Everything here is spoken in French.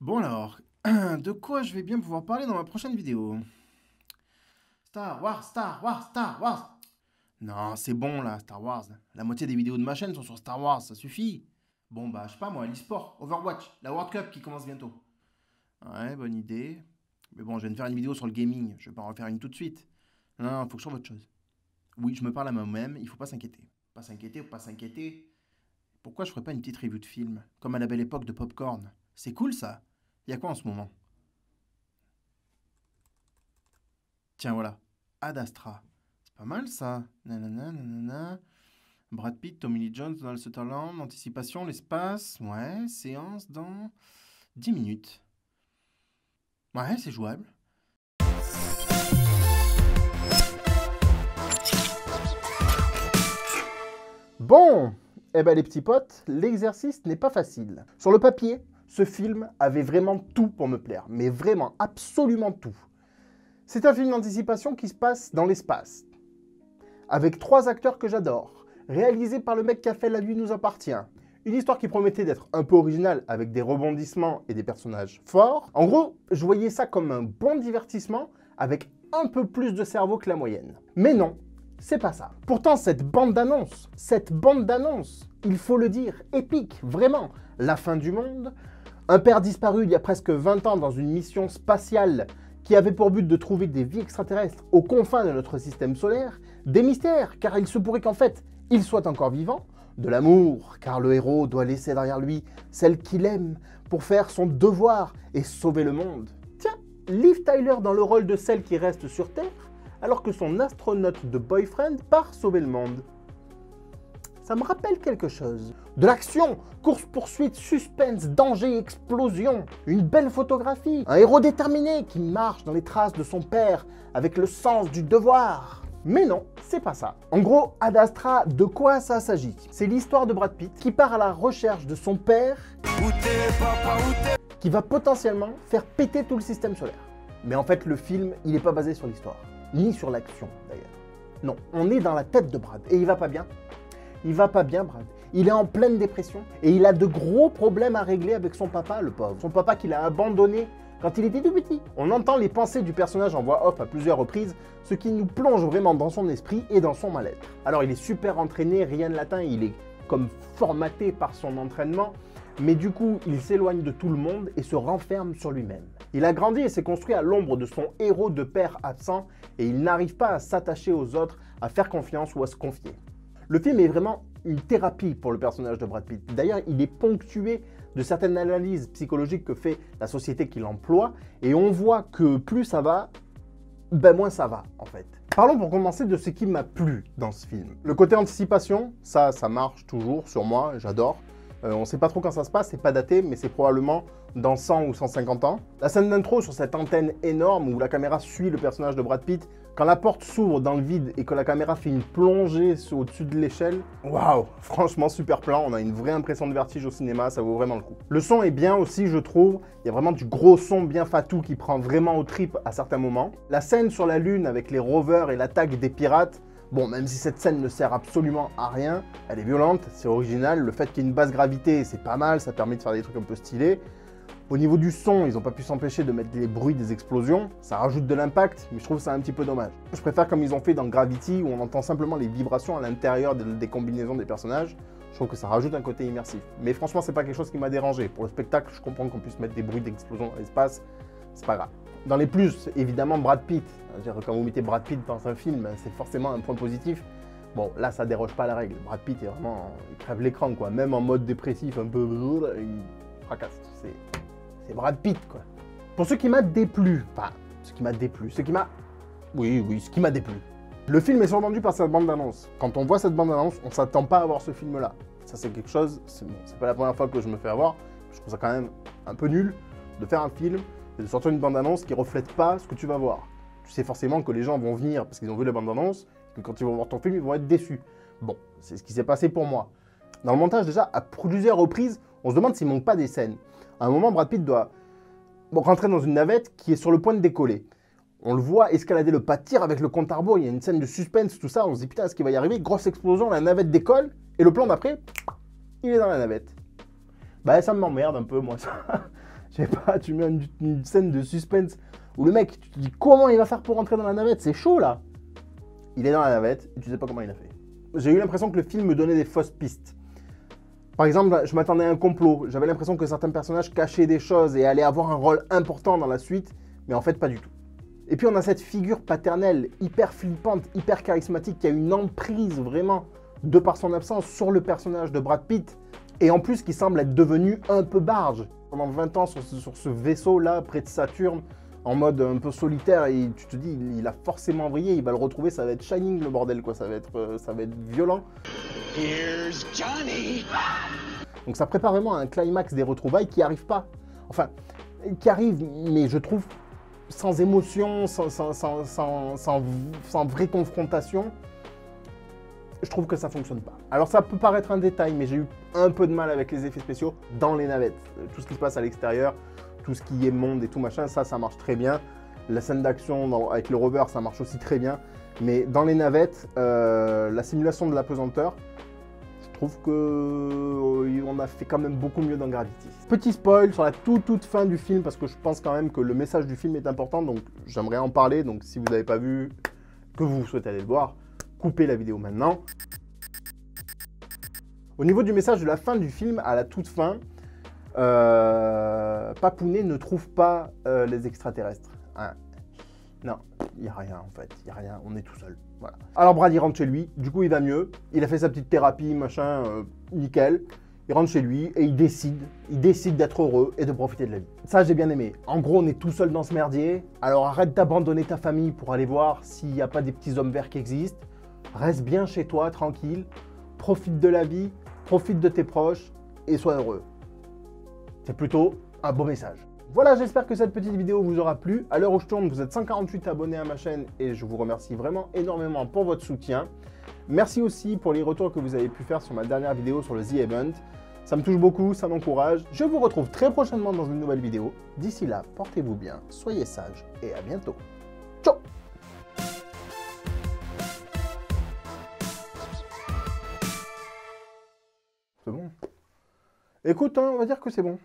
Bon alors, de quoi je vais bien pouvoir parler dans ma prochaine vidéo? Star Wars, Star Wars, Star Wars! Non, c'est bon là, Star Wars. La moitié des vidéos de ma chaîne sont sur Star Wars, ça suffit. Bon bah, je sais pas moi, l'e-sport, Overwatch, la World Cup qui commence bientôt. Ouais, bonne idée. Mais bon, je viens de faire une vidéo sur le gaming, je vais pas en refaire une tout de suite. Non, non, faut que je trouve autre chose. Oui, je me parle à moi-même, il faut pas s'inquiéter. Pas s'inquiéter, faut pas s'inquiéter. Pourquoi je ferais pas une petite review de film, comme à la belle époque de Popcorn? C'est cool ça. Y a quoi en ce moment? Tiens, voilà. Ad Astra. C'est pas mal ça. Nanana, nanana. Brad Pitt, Tommy Lee Jones, Donald Sutherland, anticipation, l'espace. Ouais, séance dans 10 minutes. Ouais, c'est jouable. Bon, eh ben les petits potes, l'exercice n'est pas facile. Sur le papier, ce film avait vraiment tout pour me plaire, mais vraiment absolument tout. C'est un film d'anticipation qui se passe dans l'espace, avec 3 acteurs que j'adore, réalisé par le mec qui a fait La Nuit nous appartient. Une histoire qui promettait d'être un peu originale, avec des rebondissements et des personnages forts. En gros, je voyais ça comme un bon divertissement, avec un peu plus de cerveau que la moyenne. Mais non, c'est pas ça. Pourtant, cette bande-annonce, il faut le dire, épique, vraiment. La fin du monde, un père disparu il y a presque 20 ans dans une mission spatiale qui avait pour but de trouver des vies extraterrestres aux confins de notre système solaire, des mystères, car il se pourrait qu'en fait, il soit encore vivant, de l'amour, car le héros doit laisser derrière lui celle qu'il aime pour faire son devoir et sauver le monde. Tiens, Liv Tyler dans le rôle de celle qui reste sur Terre, alors que son astronaute de boyfriend part sauver le monde. Ça me rappelle quelque chose. De l'action, course-poursuite, suspense, danger, explosion. Une belle photographie. Un héros déterminé qui marche dans les traces de son père avec le sens du devoir. Mais non, c'est pas ça. En gros, Ad Astra, de quoi ça s'agit? C'est l'histoire de Brad Pitt qui part à la recherche de son père qui va potentiellement faire péter tout le système solaire. Mais en fait, le film, il n'est pas basé sur l'histoire. Ni sur l'action, d'ailleurs. Non, on est dans la tête de Brad. Et il va pas bien. Il va pas bien, Brad. Il est en pleine dépression et il a de gros problèmes à régler avec son papa, le pauvre. Son papa qu'il a abandonné quand il était tout petit. On entend les pensées du personnage en voix off à plusieurs reprises, ce qui nous plonge vraiment dans son esprit et dans son mal-être. Alors il est super entraîné, rien ne l'atteint, il est comme formaté par son entraînement, mais du coup il s'éloigne de tout le monde et se renferme sur lui-même. Il a grandi et s'est construit à l'ombre de son héros de père absent et il n'arrive pas à s'attacher aux autres, à faire confiance ou à se confier. Le film est vraiment une thérapie pour le personnage de Brad Pitt. D'ailleurs, il est ponctué de certaines analyses psychologiques que fait la société qui l'emploie, et on voit que plus ça va, ben moins ça va, en fait. Parlons pour commencer de ce qui m'a plu dans ce film. Le côté anticipation, ça marche toujours sur moi, j'adore. On ne sait pas trop quand ça se passe, c'est pas daté, mais c'est probablement dans 100 ou 150 ans. La scène d'intro sur cette antenne énorme où la caméra suit le personnage de Brad Pitt, quand la porte s'ouvre dans le vide et que la caméra fait une plongée au-dessus de l'échelle, waouh, franchement super plan, on a une vraie impression de vertige au cinéma, ça vaut vraiment le coup. Le son est bien aussi, je trouve, il y a vraiment du gros son bien fatou qui prend vraiment aux tripes à certains moments. La scène sur la Lune avec les rovers et l'attaque des pirates, bon, même si cette scène ne sert absolument à rien, elle est violente, c'est original, le fait qu'il y ait une basse gravité, c'est pas mal, ça permet de faire des trucs un peu stylés. Au niveau du son, ils n'ont pas pu s'empêcher de mettre les bruits des explosions, ça rajoute de l'impact, mais je trouve ça un petit peu dommage. Je préfère comme ils ont fait dans Gravity, où on entend simplement les vibrations à l'intérieur des combinaisons des personnages, je trouve que ça rajoute un côté immersif. Mais franchement, c'est pas quelque chose qui m'a dérangé. Pour le spectacle, je comprends qu'on puisse mettre des bruits d'explosion dans l'espace, c'est pas grave. Dans les plus, évidemment, Brad Pitt. Quand vous mettez Brad Pitt dans un film, c'est forcément un point positif. Bon, là, ça déroge pas à la règle. Brad Pitt est vraiment... il crève l'écran, quoi. Même en mode dépressif, un peu... il fracasse. C'est Brad Pitt, quoi. Pour ce qui m'a déplu, enfin, ce qui m'a déplu. Ce qui m'a déplu. Le film est survendu par cette bande-annonce. Quand on voit cette bande-annonce, on s'attend pas à voir ce film-là. Ça, c'est quelque chose... c'est pas la première fois que je me fais avoir. Je trouve ça quand même un peu nul de faire un film et de sortir une bande-annonce qui reflète pas ce que tu vas voir. Tu sais forcément que les gens vont venir parce qu'ils ont vu la bande-annonce, que quand ils vont voir ton film, ils vont être déçus. Bon, c'est ce qui s'est passé pour moi. Dans le montage, déjà, à plusieurs reprises, on se demande s'il manque pas des scènes. À un moment, Brad Pitt doit rentrer dans une navette qui est sur le point de décoller. On le voit escalader le pas de tir avec le compte à rebours, il y a une scène de suspense, tout ça, on se dit putain, est-ce qu'il va y arriver? Grosse explosion, la navette décolle, et le plan d'après, il est dans la navette. Bah ça m'emmerde un peu, moi, ça. Je sais pas, tu mets une scène de suspense où le mec, tu te dis comment il va faire pour rentrer dans la navette, c'est chaud là. Il est dans la navette et tu sais pas comment il a fait. J'ai eu l'impression que le film me donnait des fausses pistes. Par exemple, je m'attendais à un complot. J'avais l'impression que certains personnages cachaient des choses et allaient avoir un rôle important dans la suite, mais en fait pas du tout. Et puis on a cette figure paternelle hyper flippante, hyper charismatique, qui a une emprise vraiment, de par son absence, sur le personnage de Brad Pitt. Et en plus qui semble être devenu un peu barge. Pendant 20 ans sur ce vaisseau-là, près de Saturne, en mode un peu solitaire, et tu te dis, il a forcément vrillé, il va le retrouver, ça va être Shining le bordel, quoi, ça va être violent. Here's Johnny. Donc ça prépare vraiment un climax des retrouvailles qui arrive pas. Enfin, qui arrive, mais je trouve, sans émotion, sans vraie confrontation, je trouve que ça fonctionne pas. Alors ça peut paraître un détail, mais j'ai eu un peu de mal avec les effets spéciaux dans les navettes. Tout ce qui se passe à l'extérieur, tout ce qui est monde et tout machin, ça marche très bien. La scène d'action avec le rover, ça marche aussi très bien. Mais dans les navettes, la simulation de la pesanteur, je trouve qu'on a fait quand même beaucoup mieux dans Gravity. Petit spoil sur la toute fin du film, parce que je pense quand même que le message du film est important, donc j'aimerais en parler. Donc si vous n'avez pas vu, que vous souhaitez aller le voir, coupez la vidéo maintenant. Au niveau du message de la fin du film, à la toute fin, Papounet ne trouve pas les extraterrestres. Hein. Non, il n'y a rien en fait, il n'y a rien, on est tout seul. Voilà. Alors Brad il rentre chez lui, du coup il va mieux, il a fait sa petite thérapie, machin, nickel. Il rentre chez lui et il décide d'être heureux et de profiter de la vie. Ça j'ai bien aimé. En gros on est tout seul dans ce merdier, alors arrête d'abandonner ta famille pour aller voir s'il n'y a pas des petits hommes verts qui existent. Reste bien chez toi, tranquille, profite de la vie, profite de tes proches et sois heureux. C'est plutôt un beau message. Voilà, j'espère que cette petite vidéo vous aura plu. À l'heure où je tourne, vous êtes 148 abonnés à ma chaîne et je vous remercie vraiment énormément pour votre soutien. Merci aussi pour les retours que vous avez pu faire sur ma dernière vidéo sur le The Event. Ça me touche beaucoup, ça m'encourage. Je vous retrouve très prochainement dans une nouvelle vidéo. D'ici là, portez-vous bien, soyez sages et à bientôt. Ciao! C'est bon. Écoute, hein, on va dire que c'est bon.